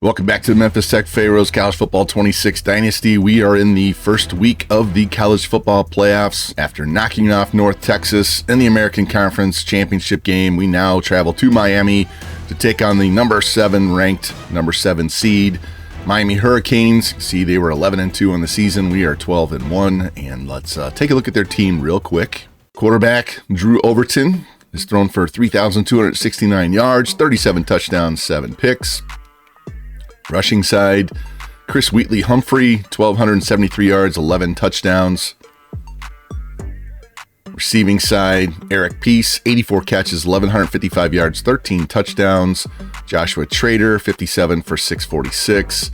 Welcome back to the Memphis Tech Pharaohs College Football 26 Dynasty. We are in the first week of the college football playoffs. After knocking off North Texas in the American Conference Championship game, we now travel to Miami to take on the number 7 ranked number 7 seed Miami Hurricanes. See, they were 11-2 on the season. We are 12-1, and let's take a look at their team real quick. Quarterback Drew Overton is thrown for 3,269 yards, 37 touchdowns, 7 picks. Rushing side, Chris Wheatley-Humphrey, 1,273 yards, 11 touchdowns. Receiving side, Eric Peace, 84 catches, 1,155 yards, 13 touchdowns. Joshua Trader, 57 for 646.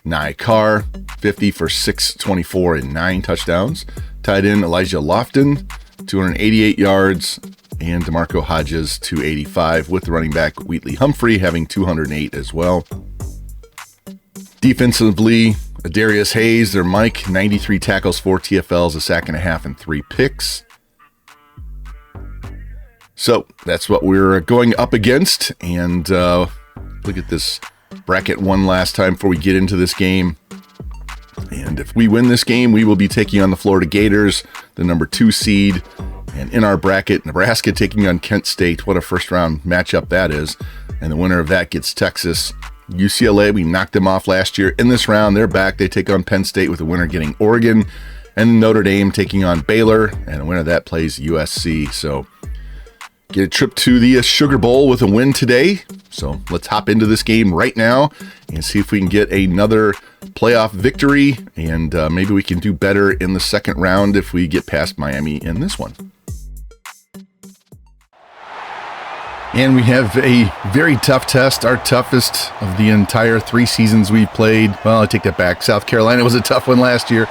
Nye Carr, 50 for 624 and 9 touchdowns. Tight end Elijah Lofton, 288 yards. And DeMarco Hodges, 285, with the running back Wheatley-Humphrey having 208 as well. Defensively, Adarius Hayes, their Mike, 93 tackles, 4 TFLs, a sack and a half, and 3 picks. So that's what we're going up against. And look at this bracket one last time before we get into this game. And if we win this game, we will be taking on the Florida Gators, the number 2 seed. And in our bracket, Nebraska taking on Kent State. What a first round matchup that is. And the winner of that gets Texas. UCLA, we knocked them off last year. In this round, they're back. They take on Penn State, with the winner getting Oregon. And Notre Dame taking on Baylor. And the winner of that plays USC. So get a trip to the Sugar Bowl with a win today. So let's hop into this game right now and see if we can get another playoff victory. And maybe we can do better in the second round if we get past Miami in this one. And we have a very tough test, our toughest of the entire 3 seasons we've played. Well, I take that back. South Carolina was a tough one last year,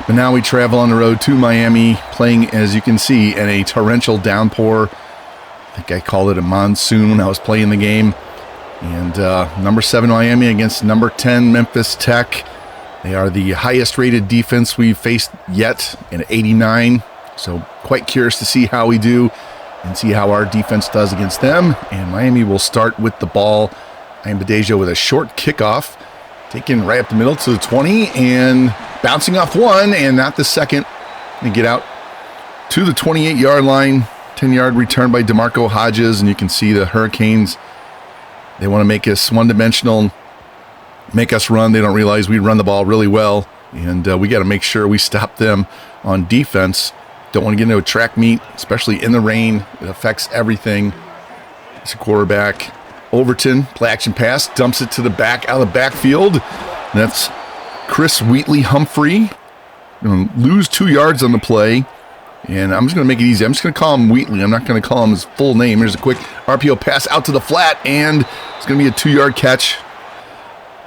but now we travel on the road to Miami, playing, as you can see, in a torrential downpour. I think I called it a monsoon when I was playing the game. And number 7 Miami against number 10 Memphis Tech. They are the highest rated defense we've faced yet, in 89. So quite curious to see how we do and see how our defense does against them. And Miami will start with the ball. Ambadejo with a short kickoff, taken right up the middle to the 20 and bouncing off one and not the second. And get out to the 28-yard line. 10-yard return by DeMarco Hodges. And you can see the Hurricanes, they want to make us one-dimensional, make us run. They don't realize we run the ball really well. And we got to make sure we stop them on defense. Don't want to get into a track meet, especially in the rain. It affects everything. It's a quarterback. Overton, play action pass, dumps it to the back, out of the backfield. That's Chris Wheatley-Humphrey. Going to lose 2 yards on the play. And I'm just going to make it easy. I'm just going to call him Wheatley. I'm not going to call him his full name. Here's a quick RPO pass out to the flat, and it's going to be a 2-yard catch.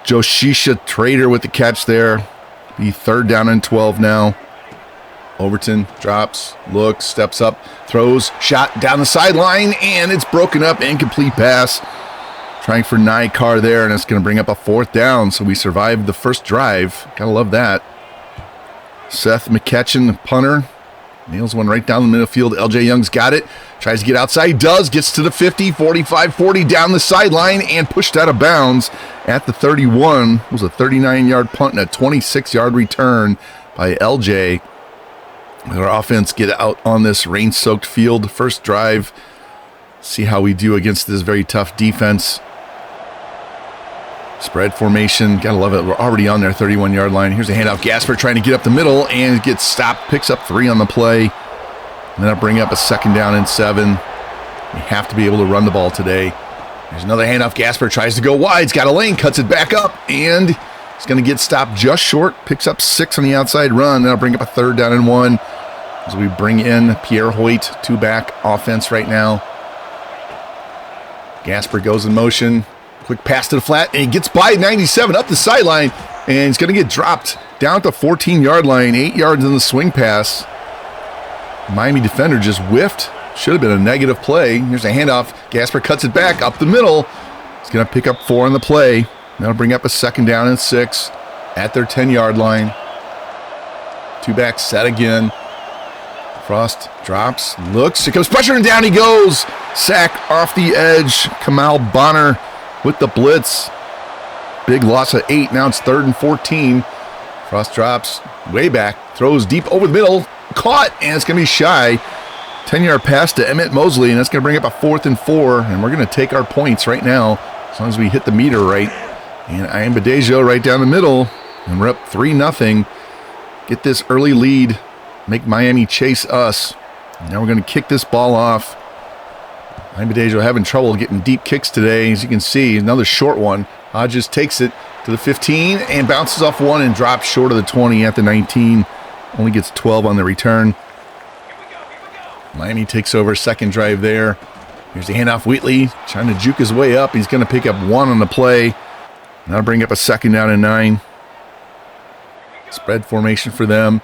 Joshisha Trader with the catch there. Be 3rd down and 12 now. Overton drops, looks, steps up, throws, shot down the sideline, and it's broken up. Incomplete pass. Trying for Nye Carr there, and it's going to bring up a 4th down. So we survived the first drive. Gotta love that. Seth McCutcheon, the punter, nails one right down the middle field. LJ Young's got it. Tries to get outside. Does. Gets to the 50, 45, 40 down the sideline and pushed out of bounds at the 31. It was a 39-yard punt and a 26-yard return by LJ. Our offense get out on this rain-soaked field. First drive. See how we do against this very tough defense. Spread formation. Gotta love it. We're already on their 31-yard line. Here's a handoff. Gasper trying to get up the middle and gets stopped. Picks up 3 on the play. And then I'll bring up a 2nd down and 7. We have to be able to run the ball today. There's another handoff. Gasper tries to go wide. He's got a lane. Cuts it back up. And he's going to get stopped just short. Picks up 6 on the outside run. Then I'll bring up a 3rd down and 1. As we bring in Pierre Hoyt, 2-back offense right now. Gasper goes in motion. Quick pass to the flat, and he gets by 97 up the sideline, and he's going to get dropped down at the 14-yard line, 8 yards in the swing pass. Miami defender just whiffed. Should have been a negative play. Here's a handoff. Gasper cuts it back up the middle. He's going to pick up 4 on the play. That'll bring up a 2nd down and 6 at their 10-yard line. 2-back set again. Frost drops, looks, it comes pressure, and down he goes. Sack off the edge. Kamal Bonner with the blitz. Big loss of 8. Now it's 3rd and 14. Frost drops way back, throws deep over the middle, caught, and it's going to be shy. 10-yard pass to Emmett Mosley, and that's going to bring up a 4th and 4, and we're going to take our points right now as long as we hit the meter right. And Iambadejo right down the middle, and we're up 3-0. Get this early lead, make Miami chase us. Now we're going to kick this ball off. Iambadejo having trouble getting deep kicks today. As you can see, another short one. Hodges takes it to the 15 and bounces off one and drops short of the 20 at the 19. Only gets 12 on the return. Miami takes over second drive there. Here's the handoff. Wheatley trying to juke his way up. He's going to pick up 1 on the play. That'll bring up a 2nd down and 9. Spread formation for them.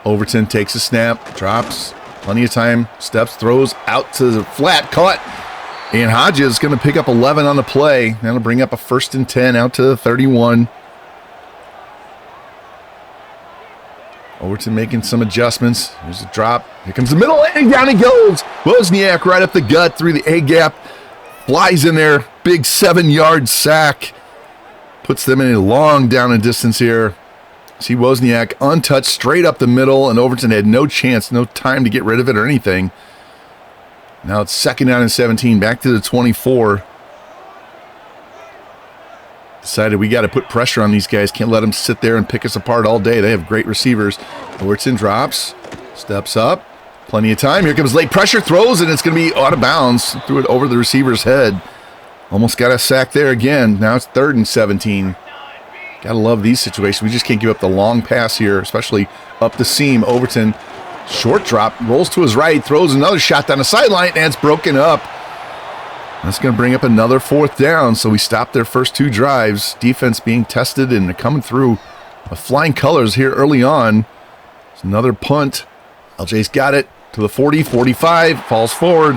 Overton takes a snap, drops, plenty of time, steps, throws out to the flat, caught. And Hodges is going to pick up 11 on the play. That'll bring up a 1st and 10 out to the 31. Overton making some adjustments. There's a drop. Here comes the middle, and down he goes. Wozniak right up the gut through the A gap. Flies in there. Big 7-yard sack. Puts them in a long down and distance here. See Wozniak untouched straight up the middle, and Overton had no chance, no time to get rid of it or anything. Now it's 2nd down and 17, back to the 24. Decided we got to put pressure on these guys. Can't let them sit there and pick us apart all day. They have great receivers. Overton drops, steps up, plenty of time. Here comes late pressure, throws, and it's going to be out of bounds. Threw it over the receiver's head. Almost got a sack there again. Now it's 3rd and 17. Gotta love these situations. We just can't give up the long pass here, especially up the seam. Overton, short drop, rolls to his right, throws another shot down the sideline, and it's broken up. That's going to bring up another 4th down, so we stopped their first 2 drives. Defense being tested, and they're coming through with flying colors here early on. It's another punt. LJ's got it to the 40, 45, falls forward.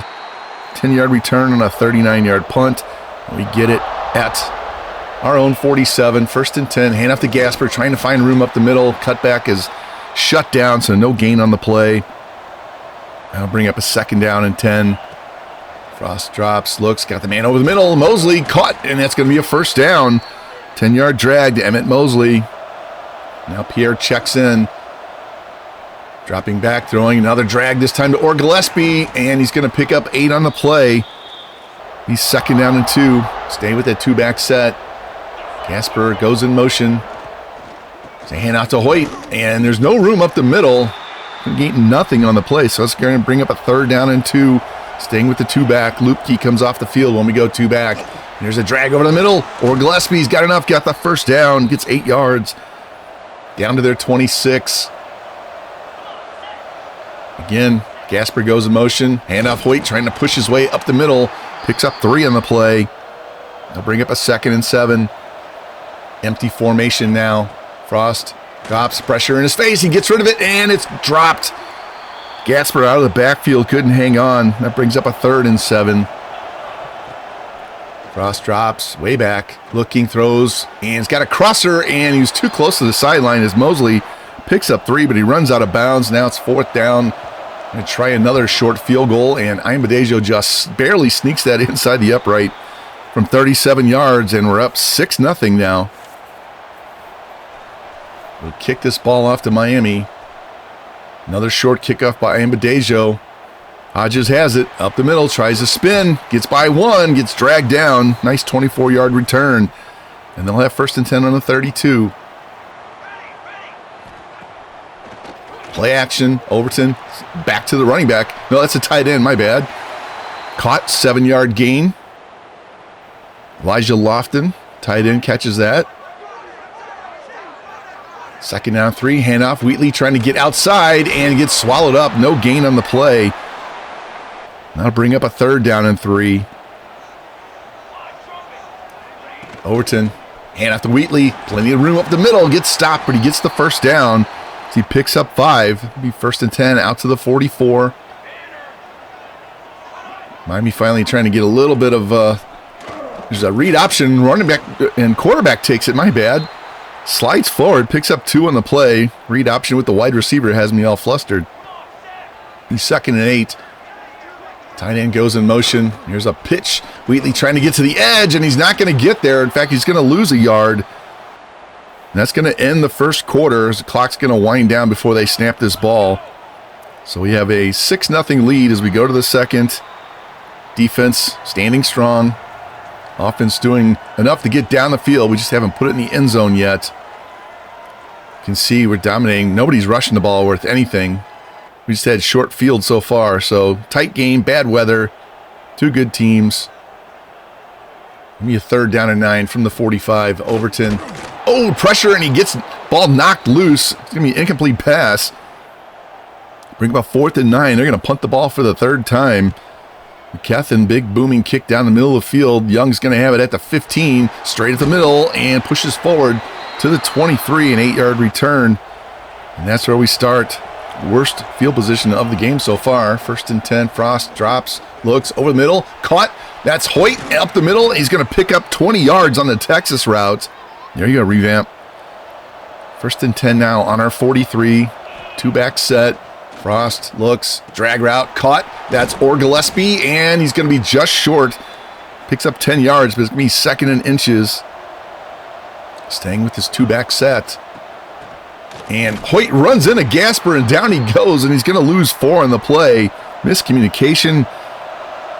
10-yard return on a 39-yard punt. We get it at our own 47, 1st and 10. Hand off to Gasper, trying to find room up the middle. Cutback is shut down, so no gain on the play. That'll bring up a 2nd down and 10. Frost drops, looks, got the man over the middle. Mosley caught, and that's going to be a 1st down. 10-yard drag to Emmett Mosley. Now Pierre checks in. Dropping back, throwing another drag, this time to Or Gillespie, and he's going to pick up 8 on the play. He's 2nd down and 2. Stay with that 2-back set. Gasper goes in motion. It's a hand out to Hoyt, and there's no room up the middle. Getting nothing on the play, so it's going to bring up a 3rd down and 2. Staying with the 2-back. Lupke comes off the field when we go 2-back. There's a drag over the middle. Or Gillespie's got enough, got the 1st down, gets 8 yards. Down to their 26. Again, Gasper goes in motion. Hand off Hoyt, trying to push his way up the middle. Picks up 3 on the play. They'll bring up a 2nd and 7. Empty formation now. Frost drops, pressure in his face. He gets rid of it, and it's dropped. Gasper out of the backfield, couldn't hang on. That brings up a 3rd and 7. Frost drops, way back, looking, throws, and he's got a crosser, and he was too close to the sideline as Mosley picks up 3, but he runs out of bounds. Now it's 4th down. Going to try another short field goal, and Iambadejo just barely sneaks that inside the upright from 37 yards, and we're up 6-0 now. We'll kick this ball off to Miami. Another short kickoff by Iambadejo. Hodges has it, up the middle, tries to spin, gets by 1, gets dragged down. Nice 24-yard return. And they'll have 1st and 10 on the 32. Play action, Overton, back to the running back. No, that's a tight end, my bad. Caught, 7-yard gain. Elijah Lofton, tight end, catches that. 2nd down 3, handoff. Wheatley trying to get outside and gets swallowed up. No gain on the play. That'll bring up a 3rd down and 3. Overton, handoff to Wheatley. Plenty of room up the middle. Gets stopped, but he gets the 1st down. He picks up 5. It'll be 1st and 10 out to the 44. Miami finally trying to get a little bit of there's a read option. Running back and quarterback takes it. My bad. Slides forward, picks up 2 on the play. Read option with the wide receiver has me all flustered. He's 2nd and 8. Tight end goes in motion. Here's a pitch. Wheatley trying to get to the edge, and he's not going to get there. In fact, he's going to lose a yard. And that's going to end the first quarter as the clock's going to wind down before they snap this ball. So we have a 6-0 lead as we go to the second. Defense standing strong. Offense doing enough to get down the field. We just haven't put it in the end zone yet. You can see we're dominating. Nobody's rushing the ball worth anything. We just had short field so far, so tight game, bad weather, two good teams. Give me a 3rd down and 9 from the 45. Overton. Oh, pressure, and he gets ball knocked loose. It's going to be an incomplete pass. Bring about 4th and 9. They're going to punt the ball for the 3rd time. McKethan, big booming kick down the middle of the field. Young's going to have it at the 15, straight at the middle, and pushes forward to the 23, an 8-yard return. And that's where we start. Worst field position of the game so far. 1st and 10. Frost drops, looks over the middle, caught. That's Hoyt up the middle. He's going to pick up 20 yards on the Texas route. There you go, revamp. 1st and 10 now on our 43. 2-back set. Frost looks, drag route, caught. That's Gillespie, and he's going to be just short. Picks up 10 yards, but it's going to be 2nd and inches. Staying with his 2-back set. And Hoyt runs into Gasper, and down he goes, and he's going to lose 4 on the play. Miscommunication.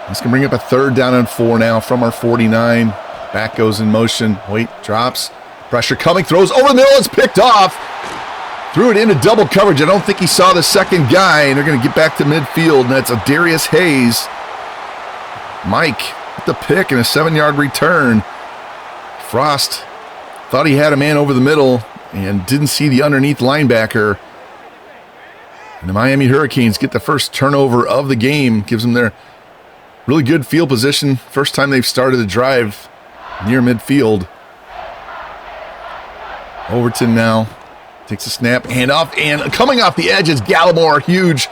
He's going to bring up a 3rd down and 4 now from our 49. Back goes in motion. Hoyt drops. Pressure coming, throws over the middle. It's picked off. Threw it into double coverage. I don't think he saw the second guy, and they're going to get back to midfield, and that's a Darius Hayes. Mike with the pick and a 7-yard return. Frost thought he had a man over the middle and didn't see the underneath linebacker. And the Miami Hurricanes get the first turnover of the game. Gives them their really good field position. First time they've started a drive near midfield. Overton now takes a snap, handoff, and coming off the edge is Gallimore. Huge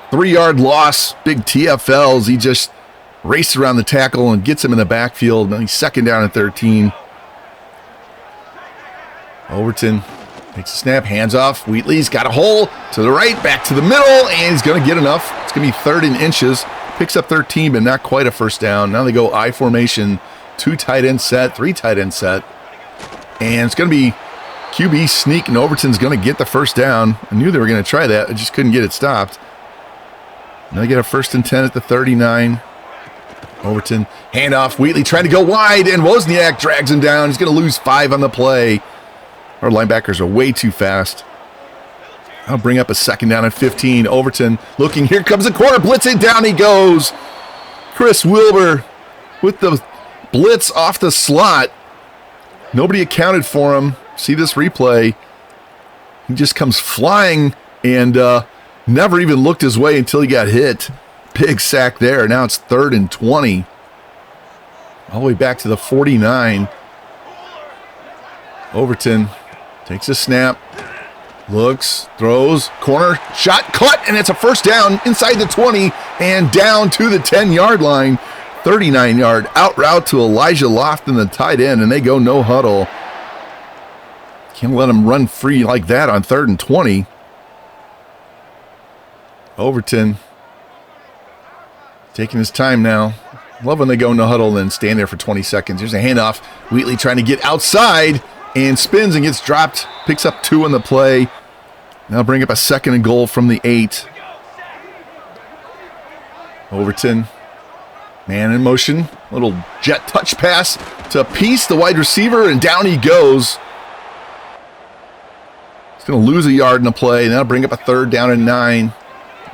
3-yard loss. Big TFLs. He just raced around the tackle and gets him in the backfield. Now he's 2nd down and 13. Overton takes a snap, hands off. Wheatley's got a hole to the right, back to the middle, and he's going to get enough. It's going to be 3rd and inches. Picks up 13, but not quite a 1st down. Now they go I formation, 2 tight end set, 3 tight end set. And it's going to be QB sneak, and Overton's going to get the 1st down. I knew they were going to try that. I just couldn't get it stopped. Now they get a 1st and 10 at the 39. Overton, handoff. Wheatley trying to go wide, and Wozniak drags him down. He's going to lose 5 on the play. Our linebackers are way too fast. I'll bring up a 2nd down and 15. Overton looking. Here comes the corner. Blitzing. Down he goes. Chris Wilbur with the blitz off the slot. Nobody accounted for him. See this replay. He just comes flying and never even looked his way until he got hit. Big sack there. Now it's 3rd and 20. All the way back to the 49. Overton takes a snap, looks, throws, corner, shot, cut, and it's a 1st down inside the 20 and down to the 10-yard line. 39-yard out route to Elijah Lofton, the tight end, and they go no huddle. Can't let him run free like that on 3rd and 20. Overton taking his time now. Love when they go no huddle and then stand there for 20 seconds. Here's a handoff. Wheatley trying to get outside and spins and gets dropped. Picks up 2 on the play. Now bring up a 2nd and goal from the 8. Overton, man in motion. Little jet touch pass to Peace, the wide receiver, and down he goes. He's going to lose a yard in the play. Now bring up a 3rd down and 9.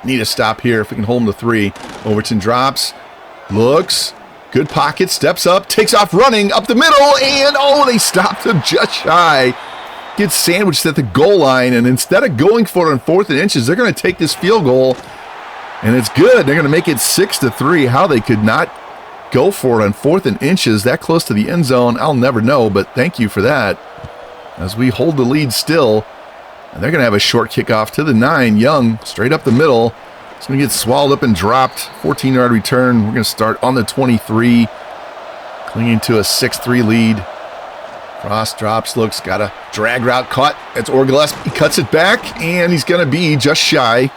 Need a stop here if we can hold him to 3. Overton drops, looks, good pocket, steps up, takes off running up the middle, and they stopped him just shy. Gets sandwiched at the goal line, and instead of going for it on 4th and inches, they're going to take this field goal, and it's good. They're going to make it 6-3. How they could not go for it on 4th and inches that close to the end zone, I'll never know, but thank you for that. As we hold the lead still, and they're going to have a short kickoff to the 9. Young, straight up the middle. It's going to get swallowed up and dropped. 14-yard return. We're going to start on the 23, clinging to a 6-3 lead. Frost drops, looks, got a drag route caught. That's Gillespie. He cuts it back, and he's going to be just shy.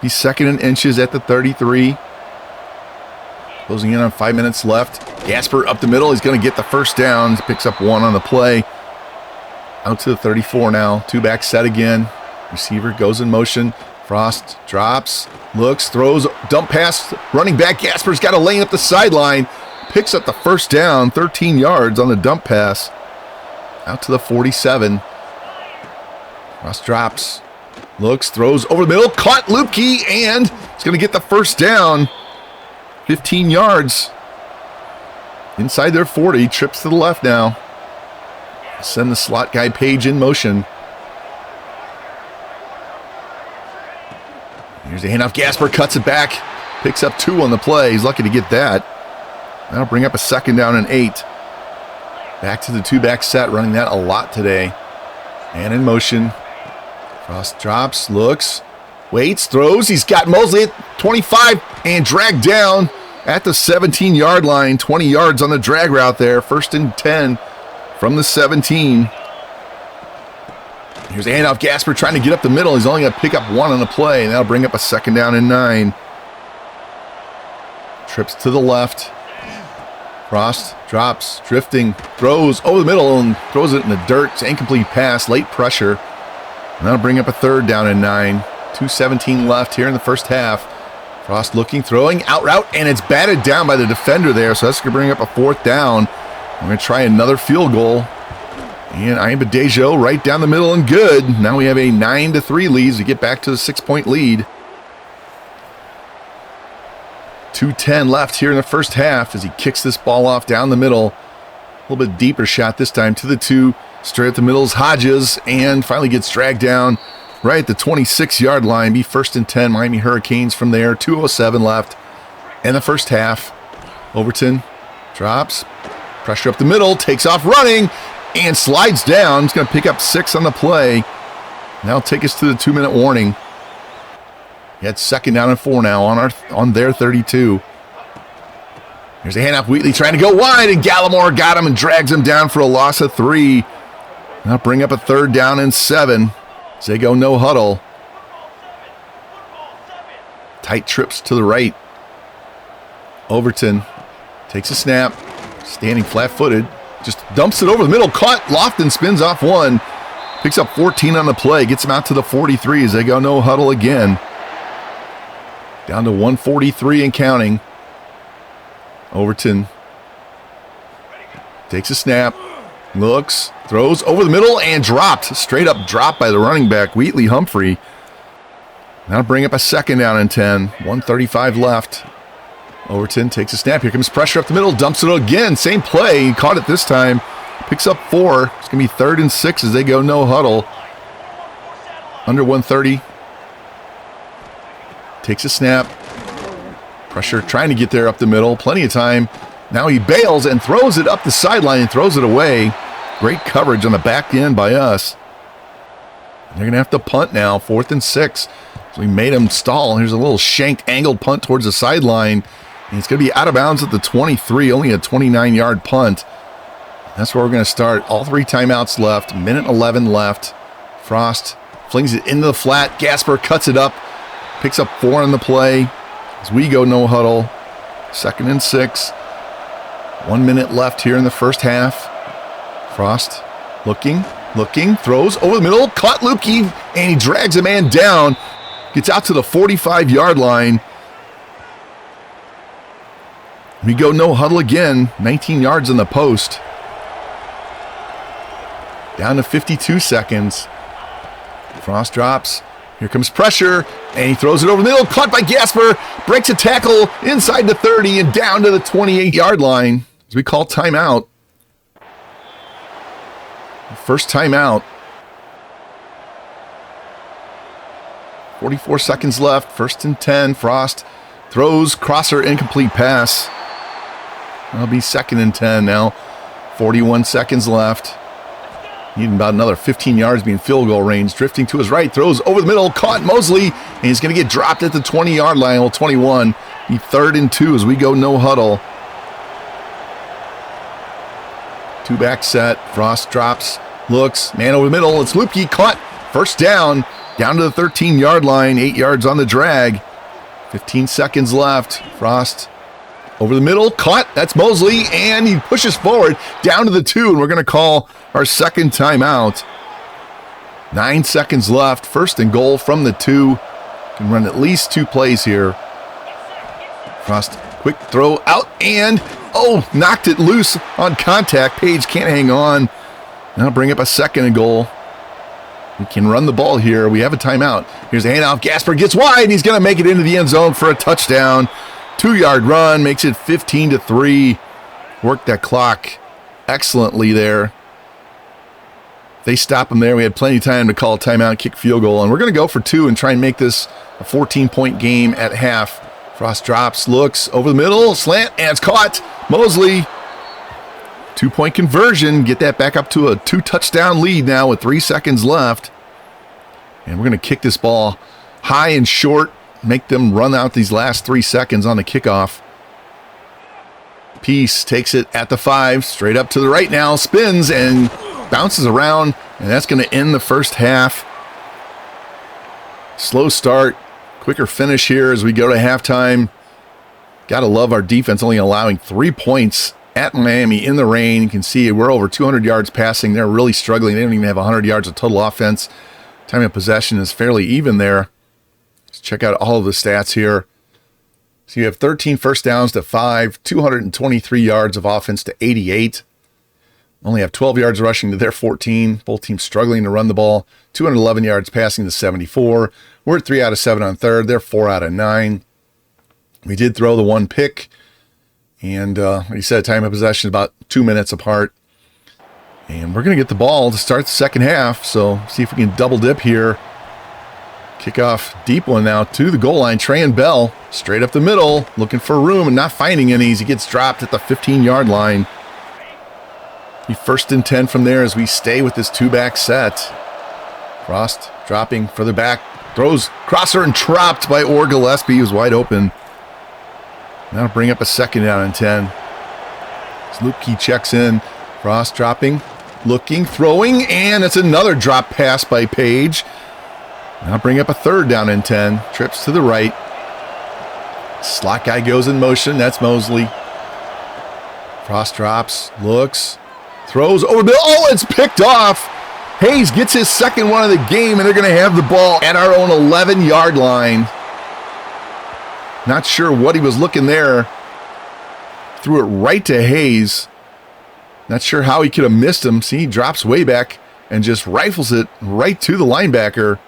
He's 2nd and inches at the 33. Closing in on 5 minutes left. Gasper up the middle. He's going to get the first down. He picks up 1 on the play. Out to the 34 now. 2-back set again. Receiver goes in motion. Frost drops, looks, throws, dump pass. Running back Gasper's got a lane up the sideline. Picks up the first down. 13 yards on the dump pass. Out to the 47. Frost drops, looks, throws over the middle. Caught Lupke, and he's going to get the first down. 15 yards. Inside their 40. Trips to the left now. Send the slot guy Page in motion. Here's the handoff. Gasper cuts it back. Picks up 2 on the play. He's lucky to get that. That'll bring up a 2nd down and 8. Back to the 2-back set. Running that a lot today. And in motion. Frost drops, looks, waits, throws. He's got Mosley at 25 and dragged down at the 17-yard line. 20 yards on the drag route there. 1st and 10 from the 17. Here's a handoff. Gasper trying to get up the middle. He's only going to pick up 1 on the play, and that'll bring up a 2nd down and 9. Trips to the left. Frost drops, drifting, throws over the middle and throws it in the dirt. It's an incomplete pass, late pressure. And that'll bring up a 3rd down and 9. 2:17 left here in the first half. Frost looking, throwing, out route, and it's batted down by the defender there. So that's going to bring up a 4th down. We're going to try another field goal. And Iambadejo right down the middle and good. Now we have a 9-3 lead as we get back to the 6-point lead. 2:10 left here in the first half as he kicks this ball off down the middle. A little bit deeper shot this time to the 2. Straight up the middle is Hodges and finally gets dragged down right at the 26-yard line. Be 1st and 10 Miami Hurricanes from there. 2:07 left in the first half. Overton drops. Pressure up the middle. Takes off running. And slides down. He's going to pick up 6 on the play. Now take us to the 2-minute warning. It's 2nd down and 4 now on their 32. Here's a handoff. Wheatley trying to go wide, and Gallimore got him and drags him down for a loss of 3. Now bring up a 3rd down and 7. As they go no huddle. Tight trips to the right. Overton takes a snap. Standing flat-footed. Just dumps it over the middle. Caught. Lofton spins off 1. Picks up 14 on the play. Gets him out to the 43 as they go no huddle again. Down to 1:43 and counting. Overton takes a snap. Looks. Throws over the middle and dropped. Straight up dropped by the running back, Wheatley Humphrey. Now bring up a 2nd down and 10. 1:35 left. Overton takes a snap. Here comes pressure up the middle. Dumps it again. Same play. He caught it this time. Picks up 4. It's going to be 3rd and 6 as they go no huddle. Under 1:30. Takes a snap. Pressure trying to get there up the middle. Plenty of time. Now he bails and throws it up the sideline and throws it away. Great coverage on the back end by us. They're going to have to punt now. 4th and 6. So we made him stall. Here's a little shanked angled punt towards the sideline. And it's going to be out of bounds at the 23. Only a 29-yard punt. That's where we're going to start. All 3 timeouts left. Minute 11 left. Frost flings it into the flat. Gasper cuts it up. Picks up 4 on the play as we go no huddle. 2nd and 6. 1 minute left here in the first half. Frost looking, throws over the middle. Caught Lupke, and he drags a man down. Gets out to the 45-yard line. We go no huddle again. 19 yards in the post. Down to 52 seconds. Frost drops. Here comes pressure, and he throws it over the middle. Caught by Gasper. Breaks a tackle inside the 30 and down to the 28-yard line as we call timeout. First timeout. 44 seconds left. 1st and 10. Frost throws. Crosser incomplete pass. That'll be 2nd and 10 now. 41 seconds left. Needing about another 15 yards being field goal range. Drifting to his right. Throws over the middle. Caught Mosley. And he's going to get dropped at the 20-yard line. Well, 21. Be 3rd and 2 as we go no huddle. 2-back set. Frost drops. Looks. Man over the middle. It's Lupke. Caught. First down. Down to the 13-yard line. 8 yards on the drag. 15 seconds left. Frost over the middle, caught. That's Mosley, and he pushes forward down to the 2, and we're going to call our second timeout. 9 seconds left. First and goal from the 2. Can run at least 2 plays here. Frost, quick throw out, and knocked it loose on contact. Page can't hang on. Now bring up a second and goal. We can run the ball here. We have a timeout. Here's a handoff. Gasper gets wide. He's going to make it into the end zone for a touchdown. 2-yard run makes it 15-3. Worked that clock excellently there. They stop him there. We had plenty of time to call a timeout, kick field goal, and we're going to go for 2 and try and make this a 14-point game at half. Frost drops, looks over the middle, slant, and it's caught. Mosley, 2-point conversion. Get that back up to a 2-touchdown lead now with 3 seconds left. And we're going to kick this ball high and short, make them run out these last 3 seconds on the kickoff. Peace takes it at the 5, straight up to the right now, spins and bounces around, and that's going to end the first half. Slow start, quicker finish here as we go to halftime. Got to love our defense only allowing 3 points at Miami in the rain. You can see we're over 200 yards passing. They're really struggling. They don't even have 100 yards of total offense. Time of possession is fairly even there. Let's check out all of the stats here. So you have 13 first downs to 5, 223 yards of offense to 88. Only have 12 yards rushing to their 14. Both teams struggling to run the ball. 211 yards passing to 74. We're at 3 out of 7 on third. They're 4 out of 9. We did throw the 1 pick. And like you said, time of possession is about 2 minutes apart. And we're going to get the ball to start the second half. So see if we can double dip here. Kickoff, deep one now to the goal line. Trayan Bell straight up the middle, looking for room and not finding any as he gets dropped at the 15-yard line. He 1st and 10 from there as we stay with this 2-back set. Frost dropping further back, throws crosser and trapped by Orr Gillespie, who's wide open. Now bring up a 2nd down and 10. As Luke Key checks in, Frost dropping, looking, throwing, and it's another drop pass by Page. Now bring up a 3rd down and 10. Trips to the right. Slot guy goes in motion. That's Mosley. Frost drops, looks, throws over the... it's picked off. Hayes gets his 2nd one of the game, and they're going to have the ball at our own 11-yard line. Not sure what he was looking there. Threw it right to Hayes. Not sure how he could have missed him. See, he drops way back and just rifles it right to the linebacker.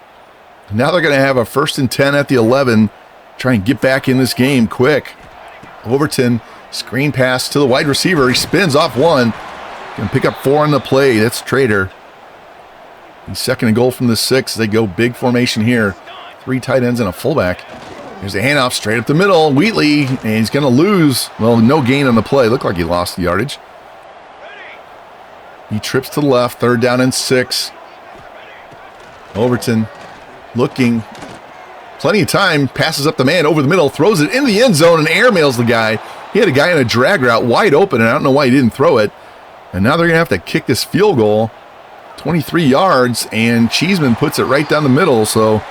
Now they're going to have a 1st and 10 at the 11. Try and get back in this game quick. Overton, screen pass to the wide receiver. He spins off 1. Going to pick up 4 on the play. That's Trader. He's 2nd and goal from the 6. They go big formation here. 3 tight ends and a fullback. Here's a handoff straight up the middle. Wheatley, and he's going to lose. Well, no gain on the play. Looked like he lost the yardage. He trips to the left. 3rd down and 6. Overton looking. Plenty of time. Passes up the man over the middle. Throws it in the end zone and airmails the guy. He had a guy in a drag route wide open, and I don't know why he didn't throw it. And now they're going to have to kick this field goal. 23 yards, and Cheeseman puts it right down the middle. So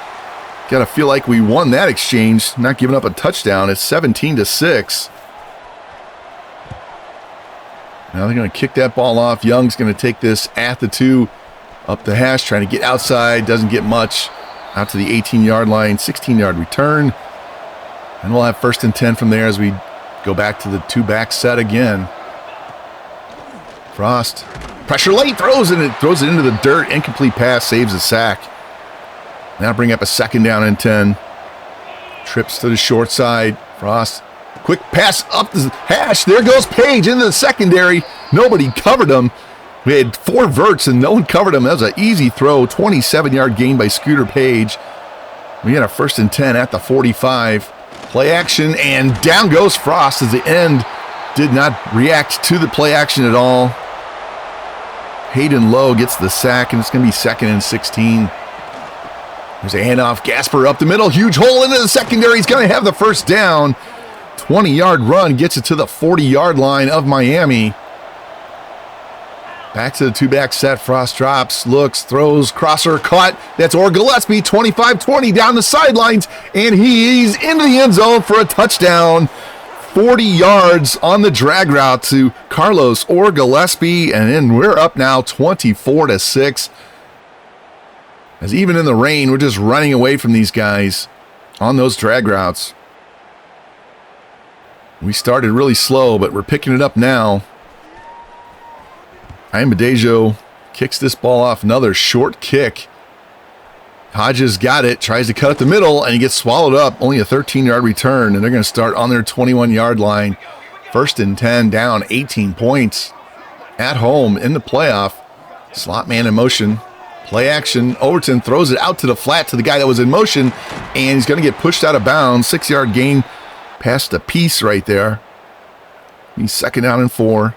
got to feel like we won that exchange, not giving up a touchdown. It's 17-6. Now they're going to kick that ball off. Young's going to take this at the 2 up the hash, trying to get outside. Doesn't get much. Out to the 18-yard line, 16-yard return. And we'll have 1st and 10 from there as we go back to the 2-back set again. Frost, pressure late, throws it into the dirt. Incomplete pass, saves a sack. Now bring up a 2nd down and 10. Trips to the short side. Frost, quick pass up the hash. There goes Page into the secondary. Nobody covered him. We had 4 verts and no one covered him. That was an easy throw. 27-yard gain by Scooter Page. We had a 1st and 10 at the 45. Play action, and down goes Frost as the end did not react to the play action at all. Hayden Lowe gets the sack, and it's going to be 2nd and 16. There's a handoff. Gasper up the middle. Huge hole into the secondary. He's going to have the 1st down. 20-yard run gets it to the 40-yard line of Miami. Back to the 2-back set. Frost drops, looks, throws, crosser, caught. That's Orr Gillespie, 25-20 down the sidelines, and he's into the end zone for a touchdown. 40 yards on the drag route to Carlos or Gillespie, and then we're up now 24-6. As even in the rain, we're just running away from these guys on those drag routes. We started really slow, but we're picking it up now. Ayanbadejo kicks this ball off. Another short kick. Hodges got it, tries to cut up the middle, and he gets swallowed up. Only a 13-yard return, and they're going to start on their 21-yard line. 1st and 10, down 18 points. At home in the playoff. Slot man in motion. Play action. Overton throws it out to the flat to the guy that was in motion, and he's going to get pushed out of bounds. 6-yard gain past the piece right there. He's 2nd down and 4.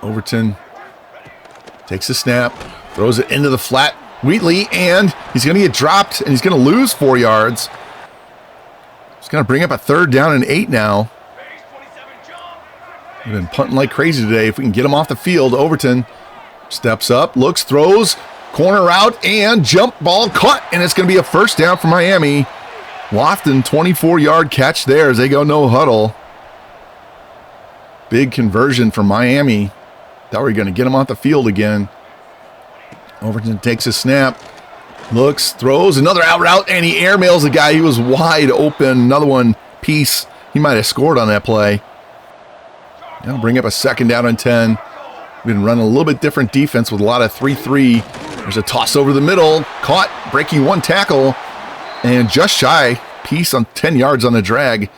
Overton takes the snap, throws it into the flat. Wheatley, and he's going to get dropped, and he's going to lose 4 yards. He's going to bring up a 3rd down and 8 now. We've been punting like crazy today. If we can get him off the field, Overton steps up, looks, throws, corner route, and jump ball caught, and it's going to be a 1st down for Miami. Lofton, 24-yard catch there as they go no huddle. Big conversion for Miami. Thought we were going to get him off the field again. Overton takes a snap, looks, throws, another out route, and he airmails the guy. He was wide open. Another one, piece. He might have scored on that play. Now bring up a 2nd down and 10. We've been running a little bit different defense with a lot of 3-3. There's a toss over the middle. Caught, breaking 1 tackle, and just shy. Piece on 10 yards on the drag.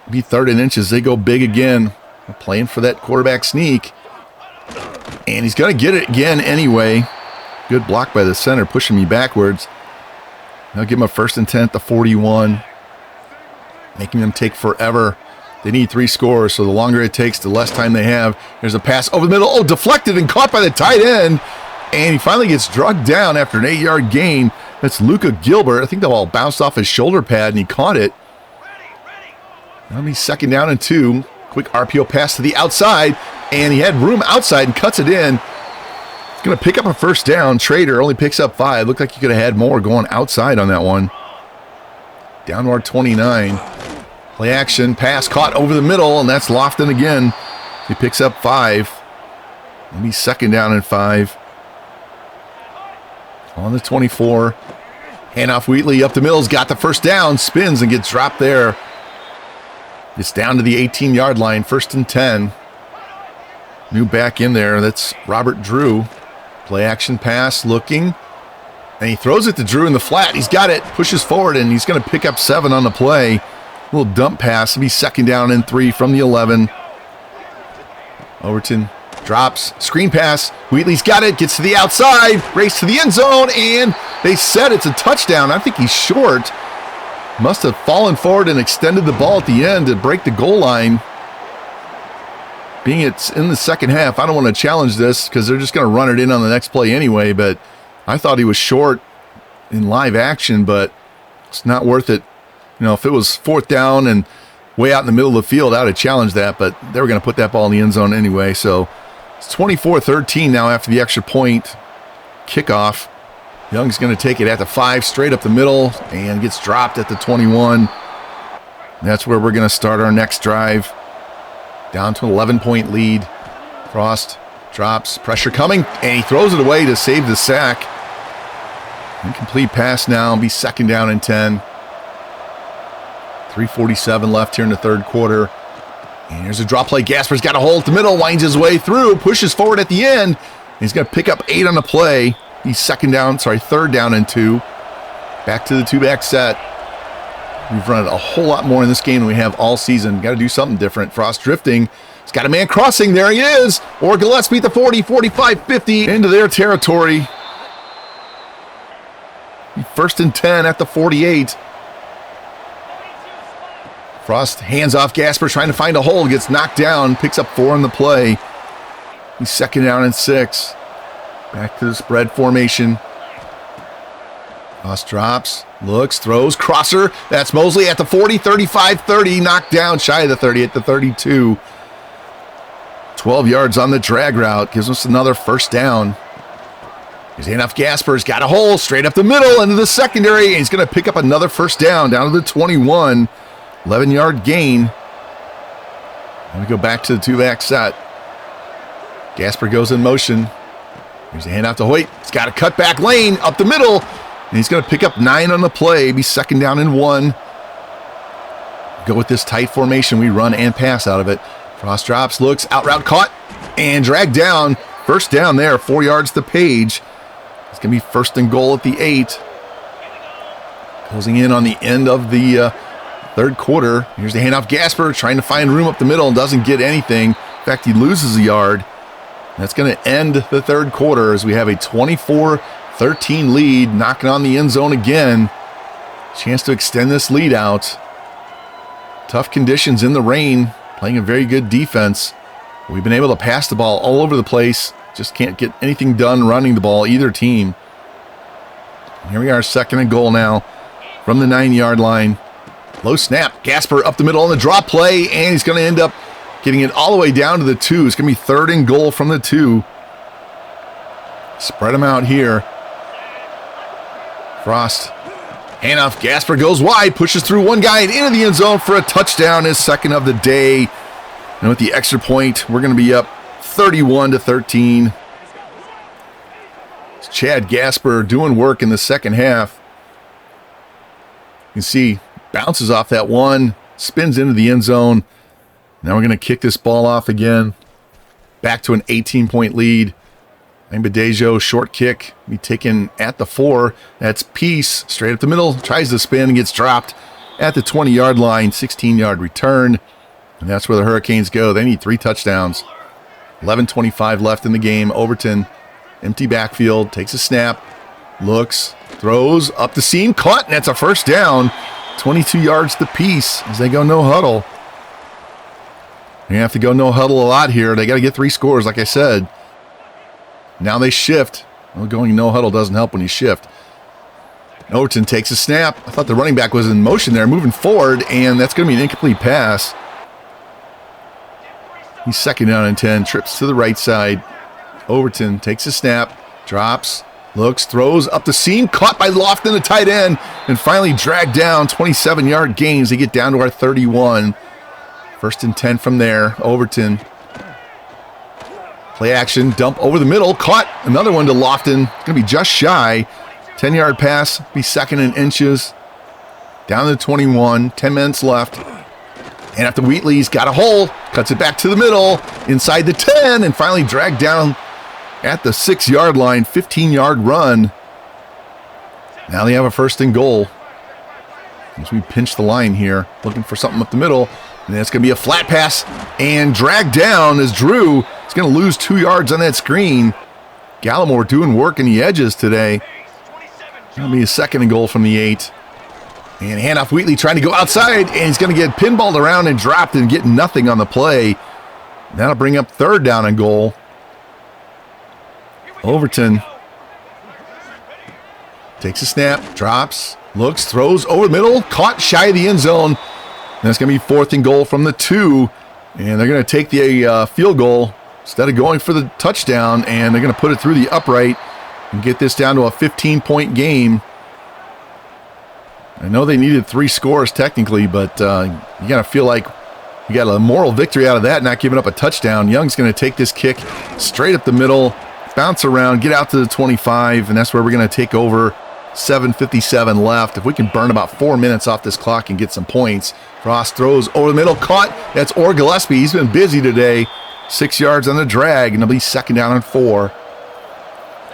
Be 3rd and inches. They go big again. We're playing for that quarterback sneak. And he's going to get it again anyway. Good block by the center, pushing me backwards. I'll give him a 1st and 10 at the 41. Making them take forever. They need 3 scores, so the longer it takes, the less time they have. There's a pass over the middle. Oh, deflected and caught by the tight end. And he finally gets drugged down after an 8-yard gain. That's Luka Gilbert. I think the ball bounced off his shoulder pad, and he caught it. That'll be 2nd down and 2. Quick RPO pass to the outside, and he had room outside and cuts it in. He's going to pick up a 1st down. Trader only picks up 5. Looked like he could have had more going outside on that one. Down to our 29. Play action, pass caught over the middle, and that's Lofton again. He picks up 5. Maybe 2nd down and 5. On the 24. Handoff Wheatley up the middle. Got the 1st down. Spins and gets dropped there. It's down to the 18-yard line. 1st and 10. New back in there. That's Robert Drew. Play action pass, looking. And he throws it to Drew in the flat. He's got it. Pushes forward, and he's going to pick up 7 on the play. Little dump pass. It'll be 2nd down and 3 from the 11. Overton drops. Screen pass. Wheatley's got it. Gets to the outside. Race to the end zone, and they said it's a touchdown. I think he's short. Must have fallen forward and extended the ball at the end to break the goal line. Being it's in the 2nd half, I don't want to challenge this because they're just going to run it in on the next play anyway, but I thought he was short in live action, but it's not worth it. You know, if it was 4th down and way out in the middle of the field, I would have challenged that, but they were going to put that ball in the end zone anyway. So it's 24-13 now after the extra point kickoff. Young's going to take it at the 5, straight up the middle, and gets dropped at the 21. That's where we're going to start our next drive. Down to an 11-point lead. Frost drops, pressure coming, and he throws it away to save the sack. Incomplete pass now, be 2nd down and 10. 3:47 left here in the 3rd quarter. And here's a drop play. Gasper's got a hole at the middle, winds his way through, pushes forward at the end. He's going to pick up 8 on the play. He's 3rd down and 2. Back to the 2-back set. We've run it a whole lot more in this game than we have all season. Got to do something different. Frost drifting. He's got a man crossing. There he is. Or Gillespie at the 40, 45, 50 into their territory. 1st and 10 at the 48. Frost hands off Gasper, trying to find a hole. Gets knocked down. Picks up 4 on the play. He's 2nd down and 6. Back to the spread formation. Frost drops, looks, throws, crosser. That's Mosley at the 40, 35, 30. Knocked down shy of the 30 at the 32. 12 yards on the drag route. Gives us another 1st down. He's handoff Gasper's got a hole straight up the middle into the secondary. And he's going to pick up another 1st down to the 21. 11-yard gain. And we go back to the two-back set. Gasper goes in motion. Here's a handoff to Hoyt. He's got a cutback lane up the middle. And he's going to pick up 9 on the play. Be 2nd down and 1. Go with this tight formation. We run and pass out of it. Frost drops, looks, out route caught, and dragged down. First down there, 4 yards to Page. It's going to be 1st and goal at the 8. Closing in on the end of the third quarter. Here's the handoff. Gasper trying to find room up the middle and doesn't get anything. In fact, he loses a yard. That's going to end the third quarter as we have a 24-13 lead, knocking on the end zone again. Chance to extend this lead out. Tough conditions in the rain, playing a very good defense. We've been able to pass the ball all over the place. Just can't get anything done running the ball, either team. And here we are, 2nd and goal now from the 9-yard line. Low snap, Gasper up the middle on the drop play, and he's going to end up getting it all the way down to the 2. It's going to be 3rd and goal from the 2. Spread them out here. Frost, handoff, Gasper goes wide, pushes through one guy and into the end zone for a touchdown, his 2nd of the day. And with the extra point, we're going to be up 31-13. It's Chad Gasper doing work in the second half. You can see, bounces off that one, spins into the end zone. Now we're going to kick this ball off again. Back to an 18-point lead. Badejo, short kick, be taken at the 4. That's Peace, straight up the middle, tries to spin, gets dropped at the 20-yard line, 16-yard return. And that's where the Hurricanes go. They need 3 touchdowns. 11:25 left in the game. Overton, empty backfield, takes a snap, looks, throws, up the seam, caught, and that's a first down. 22 yards to Peace as they go no huddle. They have to go no huddle a lot here. They got to get 3 scores, like I said. Now they shift. Well, going no huddle doesn't help when you shift. Overton takes a snap. I thought the running back was in motion there, moving forward, and that's going to be an incomplete pass. He's 2nd down and 10, trips to the right side. Overton takes a snap, drops, looks, throws up the seam, caught by Lofton, the tight end, and finally dragged down. 27-yard gains. They get down to our 31. 1st and 10 from there. Overton. Play action, dump over the middle, caught. Another one to Lofton. It's going to be just shy. 10-yard pass, be 2nd in inches. Down to the 21, 10 minutes left. And after Wheatley's got a hole, cuts it back to the middle, inside the 10, and finally dragged down at the 6-yard line, 15-yard run. Now they have a 1st and goal. As we pinch the line here, looking for something up the middle. And that's going to be a flat pass and dragged down as Drew is going to lose 2 yards on that screen. Gallimore doing work in the edges today. That'll be a 2nd and goal from the 8. And handoff Wheatley trying to go outside, and he's going to get pinballed around and dropped and get nothing on the play. That'll bring up 3rd down and goal. Overton takes a snap, drops, looks, throws over the middle, caught shy of the end zone. And that's going to be 4th and goal from the 2. And they're going to take the field goal instead of going for the touchdown, and they're going to put it through the upright and get this down to a 15-point game. I know they needed 3 scores technically, but you got to feel like you got a moral victory out of that, not giving up a touchdown. Young's going to take this kick straight up the middle, bounce around, get out to the 25, and that's where we're going to take over. 7:57 left. If we can burn about 4 minutes off this clock and get some points. Frost throws over the middle, caught. That's Orr Gillespie. He's been busy today. 6 yards on the drag, and it'll be 2nd down and 4.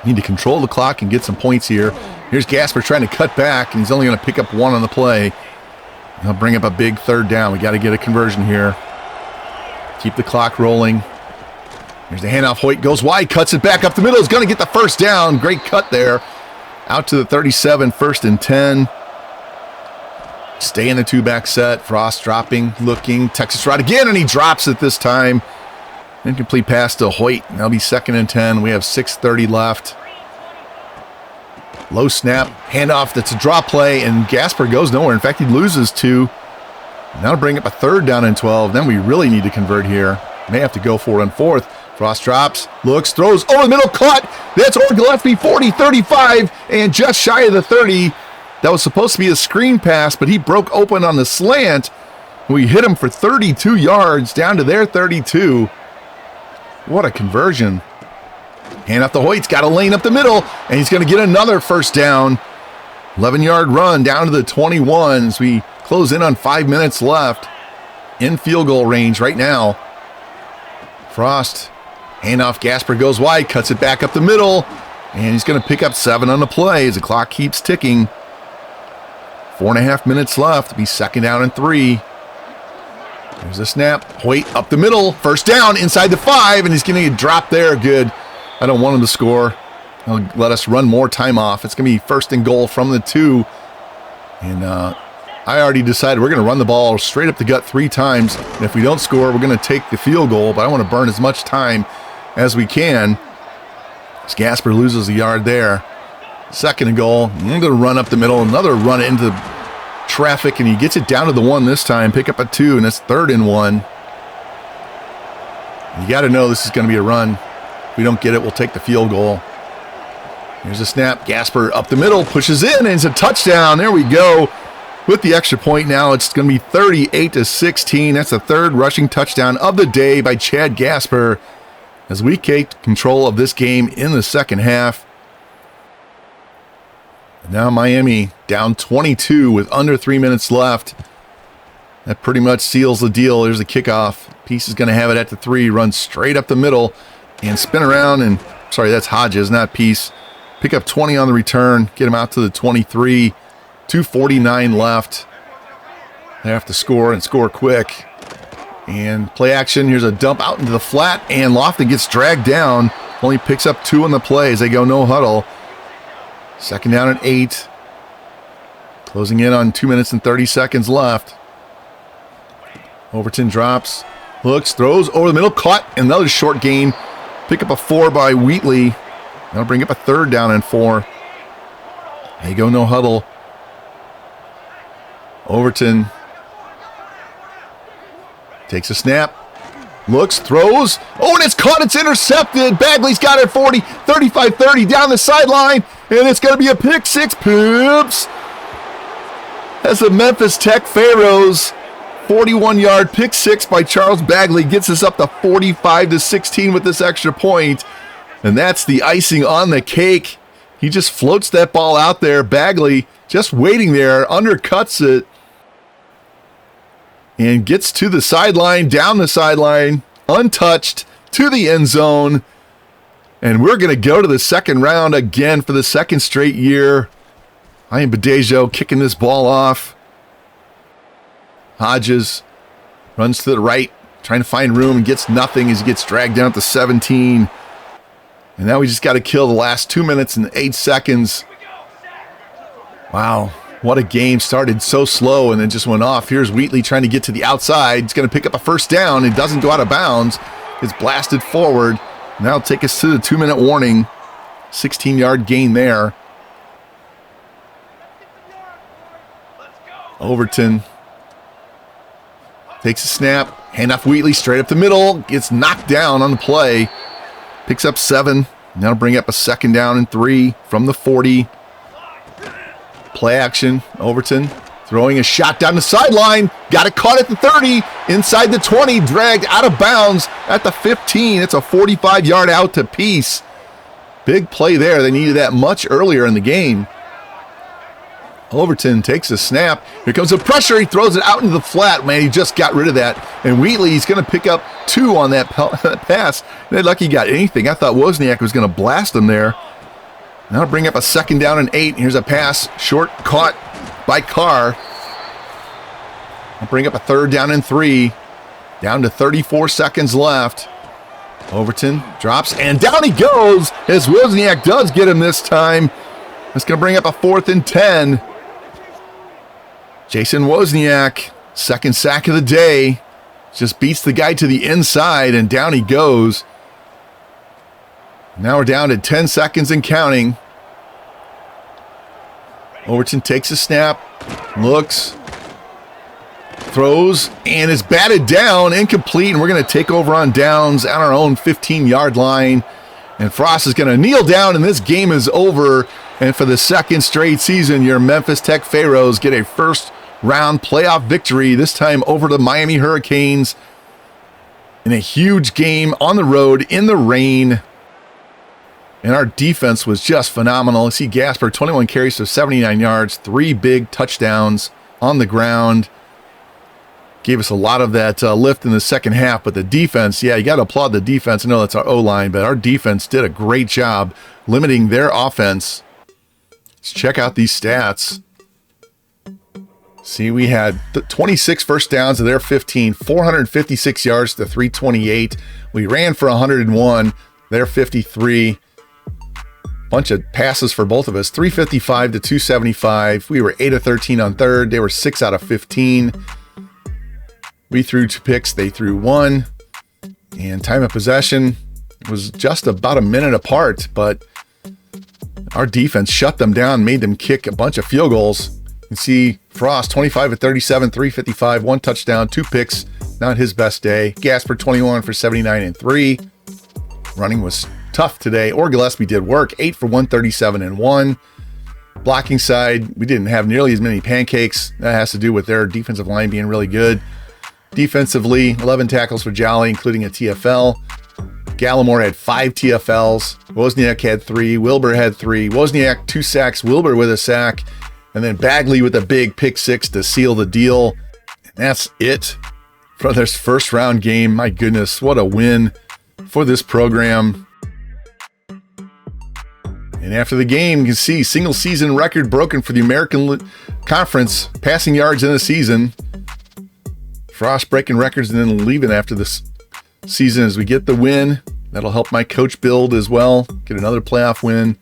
Need to control the clock and get some points here. Here's Gasper trying to cut back, and he's only going to pick up 1 on the play. He'll bring up a big 3rd down. We got to get a conversion here. Keep the clock rolling. Here's the handoff. Hoyt goes wide, cuts it back up the middle. He's going to get the 1st down. Great cut there. Out to the 37, 1st and 10. Stay in the 2-back set. Frost dropping, looking. Texas rod again, and he drops it this time. Incomplete pass to Hoyt. That'll be 2nd and 10. We have 6:30 left. Low snap, handoff. That's a drop play, and Gasper goes nowhere. In fact, he loses 2. That'll bring up a 3rd down and 12. Then we really need to convert here. May have to go for it on 4th. Frost drops, looks, throws over the middle, caught. That's Orr Gillespie, 40-35, and just shy of the 30. That was supposed to be a screen pass, but he broke open on the slant. We hit him for 32 yards down to their 32. What a conversion. Hand off to Hoyt's got a lane up the middle, and he's going to get another first down. 11-yard run down to the 21 as we close in on 5 minutes left. In field goal range right now. Frost, handoff, Gasper goes wide, cuts it back up the middle, and he's going to pick up 7 on the play as the clock keeps ticking. 4.5 minutes left. It'll be 2nd down and 3. There's a snap. Hoyt up the middle. First down inside the 5, and he's going to get dropped there. Good. I don't want him to score. He'll let us run more time off. It's going to be 1st and goal from the 2. And I already decided we're going to run the ball straight up the gut 3 times. And if we don't score, we're going to take the field goal. But I want to burn as much time as we can. As Gasper loses a yard there. 2nd and goal. I'm going to run up the middle. Another run into traffic, and he gets it down to the 1 this time. Pick up a 2, and it's 3rd and 1. You got to know this is going to be a run. If we don't get it, we'll take the field goal. Here's a snap. Gasper up the middle, pushes in, and it's a touchdown. There we go. With the extra point now, it's going to be 38-16. That's the 3rd rushing touchdown of the day by Chad Gasper as we take control of this game in the 2nd half. And now Miami down 22 with under 3 minutes left. That pretty much seals the deal. There's the kickoff. Peace is going to have it at the 3, run straight up the middle and spin around. And sorry, that's Hodges, not Peace. Pick up 20 on the return, get him out to the 23. 2:49 left. They have to score and score quick. And play action. Here's a dump out into the flat, and Lofton gets dragged down. Only picks up 2 on the play as they go no huddle. 2nd down and 8. Closing in on 2 minutes and 30 seconds left. Overton drops, looks, throws over the middle, caught, another short gain. Pick up a 4 by Wheatley. That'll bring up a 3rd down and 4. They go no huddle. Overton takes a snap, looks, throws. Oh, and it's caught. It's intercepted. Bagley's got it 40, 35, 30 down the sideline, and it's going to be a pick 6. Poops. As the Memphis Tech Pharaohs, 41-yard pick 6 by Charles Bagley gets us up to 45-16 with this extra point, and that's the icing on the cake. He just floats that ball out there. Bagley just waiting there, undercuts it, and gets to the sideline, down the sideline, untouched, to the end zone. And we're going to go to the 2nd round again for the 2nd straight year. I am Badejo kicking this ball off. Hodges runs to the right, trying to find room, and gets nothing as he gets dragged down to 17. And now we just got to kill the last 2 minutes and 8 seconds. Wow. What a game. Started so slow and then just went off. Here's Wheatley trying to get to the outside. He's going to pick up a 1st down. It doesn't go out of bounds. It's blasted forward. And that'll take us to the 2-minute warning. 16-yard gain there. Overton takes a snap. Hand off Wheatley straight up the middle. Gets knocked down on the play. Picks up 7. That'll bring up a 2nd down and 3 from the 40. Play action. Overton throwing a shot down the sideline. Got it caught at the 30. Inside the 20. Dragged out of bounds at the 15. It's a 45-yard out to Peace. Big play there. They needed that much earlier in the game. Overton takes a snap. Here comes the pressure. He throws it out into the flat. Man, he just got rid of that. And Wheatley's going to pick up 2 on that pass. They're lucky he got anything. I thought Wozniak was going to blast him there. Now bring up a 2nd down and 8. Here's a pass, short, caught by Carr. I'll bring up a 3rd down and 3. Down to 34 seconds left. Overton drops, and down he goes as Wozniak does get him this time. That's going to bring up a 4th and 10. Jason Wozniak, 2nd sack of the day. Just beats the guy to the inside, and down he goes. Now we're down to 10 seconds and counting. Overton takes a snap, looks, throws, and is batted down, incomplete, and we're going to take over on downs on our own 15-yard line. And Frost is going to kneel down, and this game is over. And for the 2nd straight season, your Memphis Tech Pharaohs get a 1st round playoff victory, this time over the Miami Hurricanes in a huge game on the road in the rain. And our defense was just phenomenal. You see Gasper, 21 carries for 79 yards, 3 big touchdowns on the ground. Gave us a lot of that lift in the second half, but the defense, yeah, you got to applaud the defense. I know that's our O-line, but our defense did a great job limiting their offense. Let's check out these stats. See, we had 26 first downs of their 15, 456 yards to 328. We ran for 101, their 53. Bunch of passes for both of us, 355 to 275. We were 8 of 13 on third. They were 6 out of 15. We threw 2 picks, they threw 1, and time of possession was just about a minute apart, but our defense shut them down, made them kick a bunch of field goals. You can see Frost, 25 of 37, 355, 1 touchdown, 2 picks, not his best day. Gasper, 21 for 79 and 3. Running was tough today. Or Gillespie did work, 8 for 137 and 1. Blocking side, we didn't have nearly as many pancakes. That has to do with their defensive line being really good. Defensively, 11 tackles for Jolly, including a TFL. Gallimore had 5 TFLs. Wozniak had 3. Wilbur had 3. Wozniak, 2 sacks. Wilbur with a sack. And then Bagley with a big pick 6 to seal the deal. And that's it for this first round game. My goodness, what a win for this program. And after the game, you can see single season record broken for the American Conference passing yards in a season. Frost breaking records and then leaving after this season as we get the win. That'll help my coach build as well. Get another playoff win.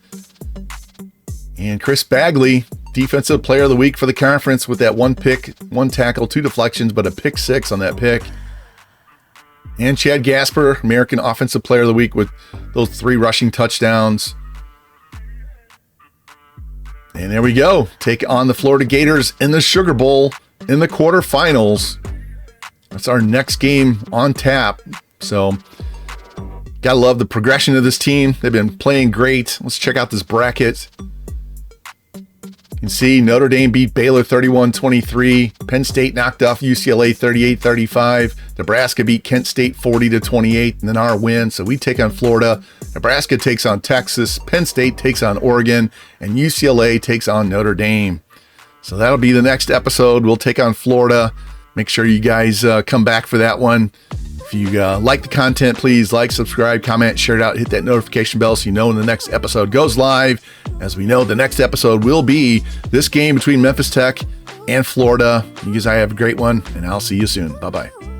And Chris Bagley, Defensive Player of the Week for the conference with that 1 pick, 1 tackle, 2 deflections, but a pick 6 on that pick. And Chad Gasper, American Offensive Player of the Week with those 3 rushing touchdowns. And there we go. Take on the Florida Gators in the Sugar Bowl in the quarterfinals. That's our next game on tap. So, gotta love the progression of this team. They've been playing great. Let's check out this bracket. You can see Notre Dame beat Baylor 31-23. Penn State knocked off UCLA 38-35. Nebraska beat Kent State 40-28. And then our win. So we take on Florida. Nebraska takes on Texas. Penn State takes on Oregon. And UCLA takes on Notre Dame. So that'll be the next episode. We'll take on Florida. Make sure you guys come back for that one. If you like the content, please like, subscribe, comment, share it out, hit that notification bell so you know when the next episode goes live. As we know, the next episode will be this game between Memphis Tech and Florida. You guys have a great one, and I'll see you soon. Bye-bye.